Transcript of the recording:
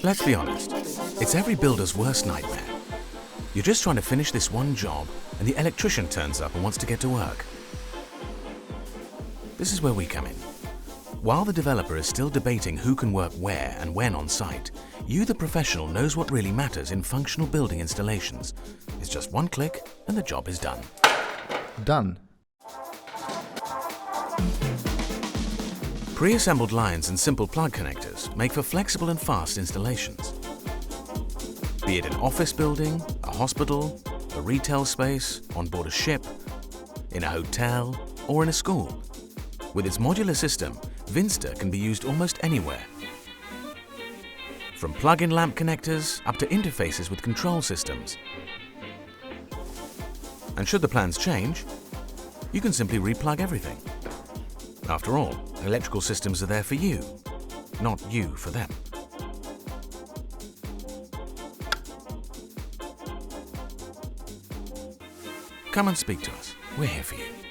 Let's be honest, it's every builder's worst nightmare. You're just trying to finish this one job and the electrician turns up and wants to get to work. This is where we come in. While the developer is still debating who can work where and when on site, you, the professional, knows what really matters in functional building installations. It's just one click and the job is done. Done. Pre-assembled lines and simple plug connectors make for flexible and fast installations. Be it an office building, a hospital, a retail space, on board a ship, in a hotel, or in a school. With its modular system, WINSTA can be used almost anywhere. From plug-in lamp connectors up to interfaces with control systems. And should the plans change, you can simply replug everything. After all, electrical systems are there for you, not you for them. Come and speak to us. We're here for you.